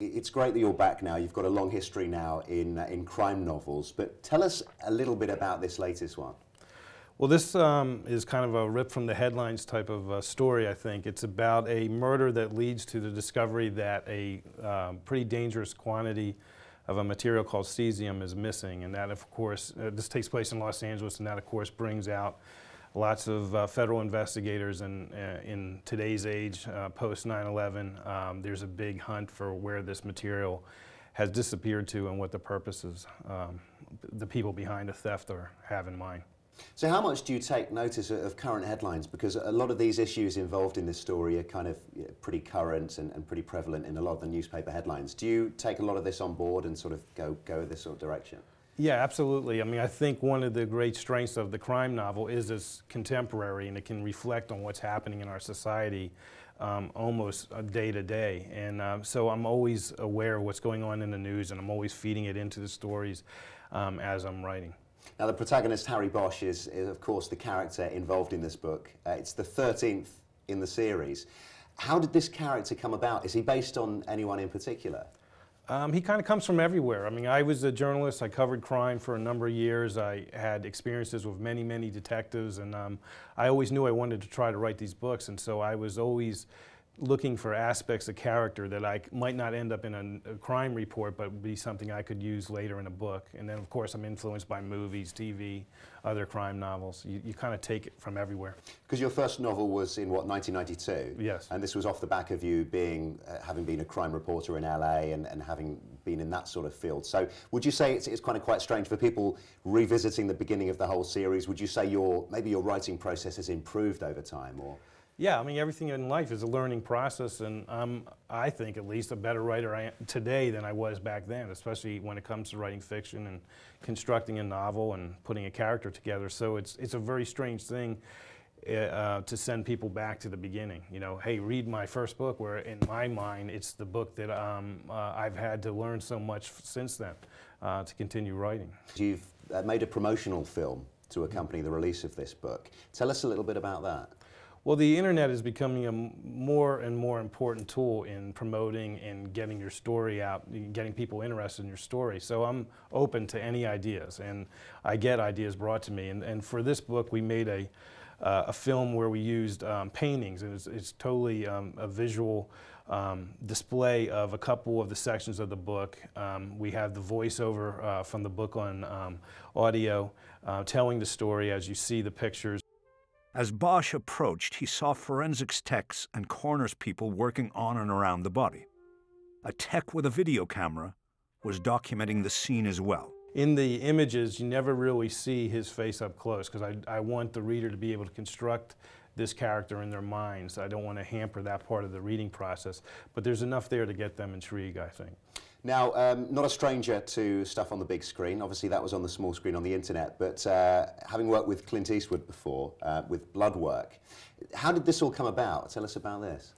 It's great that you're back now. You've got a long history now in crime novels, but tell us a little bit about this latest one. Well, this is kind of a rip from the headlines type of story, I think. It's about a murder that leads to the discovery that a pretty dangerous quantity of a material called cesium is missing, and that, of course, this takes place in Los Angeles, and that, of course, brings out lots of federal investigators, and in today's age, post 9/11, there's a big hunt for where this material has disappeared to and what the purposes the people behind the theft have in mind. So how much do you take notice of current headlines? Because a lot of these issues involved in this story are kind of pretty current and pretty prevalent in a lot of the newspaper headlines. Do you take a lot of this on board and sort of go this sort of direction? Yeah, absolutely. I mean, I think one of the great strengths of the crime novel is it's contemporary, and it can reflect on what's happening in our society almost day to day. And so I'm always aware of what's going on in the news, and I'm always feeding it into the stories as I'm writing. Now, the protagonist, Harry Bosch, is of course the character involved in this book. It's the 13th in the series. How did this character come about? Is he based on anyone in particular? He kind of comes from everywhere. I mean, I was a journalist. I covered crime for a number of years. I had experiences with many, many detectives, and I always knew I wanted to try to write these books, and so I was always looking for aspects of character that I might not end up in a crime report, but would be something I could use later in a book. And then, of course, I'm influenced by movies, TV, other crime novels. You kind of take it from everywhere. Because your first novel was in, what, 1992? Yes. And this was off the back of you being, having been a crime reporter in LA and having been in that sort of field. So would you say it's kind of quite strange for people revisiting the beginning of the whole series? Would you say maybe your writing process has improved over time? Or? Yeah, I mean, everything in life is a learning process, and I think, at least, a better writer today than I was back then, especially when it comes to writing fiction and constructing a novel and putting a character together. So it's a very strange thing to send people back to the beginning. You know, hey, read my first book, where in my mind it's the book that I've had to learn so much since then to continue writing. You've made a promotional film to accompany the release of this book. Tell us a little bit about that. Well, the internet is becoming a more and more important tool in promoting and getting your story out, getting people interested in your story. So I'm open to any ideas, and I get ideas brought to me. And for this book, we made a film where we used paintings, and it's totally a visual display of a couple of the sections of the book. We have the voiceover from the book on audio, telling the story as you see the pictures. As Bosch approached, he saw forensics techs and coroner's people working on and around the body. A tech with a video camera was documenting the scene as well. In the images, you never really see his face up close, because I want the reader to be able to construct this character in their minds. I don't want to hamper that part of the reading process, but there's enough there to get them intrigued, I think. Now, not a stranger to stuff on the big screen. Obviously, that was on the small screen on the internet, but having worked with Clint Eastwood before, with blood work, how did this all come about? Tell us about this.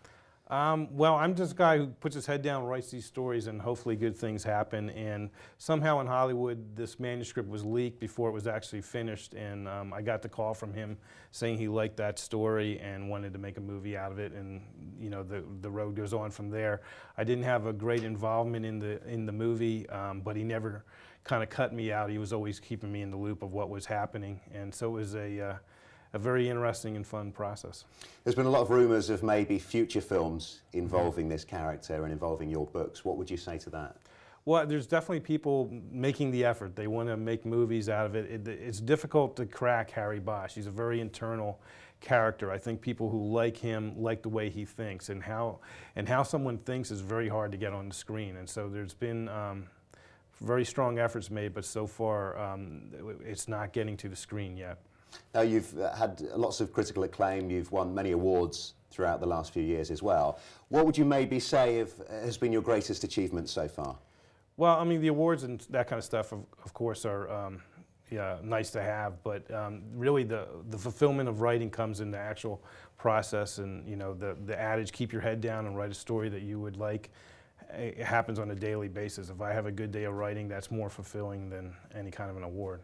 Well, I'm just a guy who puts his head down, writes these stories, and hopefully good things happen. And somehow in Hollywood, this manuscript was leaked before it was actually finished, and I got the call from him saying he liked that story and wanted to make a movie out of it. And you know, the road goes on from there. I didn't have a great involvement in the movie, but he never kind of cut me out. He was always keeping me in the loop of what was happening, and so it was a very interesting and fun process. There's been a lot of rumours of maybe future films involving this character and involving your books. What would you say to that? Well, there's definitely people making the effort. They want to make movies out of it. It's difficult to crack Harry Bosch. He's a very internal character. I think people who like him like the way he thinks, and how someone thinks is very hard to get on the screen. And so there's been very strong efforts made, but so far it's not getting to the screen yet. Now, you've had lots of critical acclaim. You've won many awards throughout the last few years as well. What would you maybe say has been your greatest achievement so far? Well, I mean, the awards and that kind of stuff, of course, are yeah, nice to have, but really the fulfillment of writing comes in the actual process. And you know, the adage, keep your head down and write a story that you would like, it happens on a daily basis. If I have a good day of writing, that's more fulfilling than any kind of an award.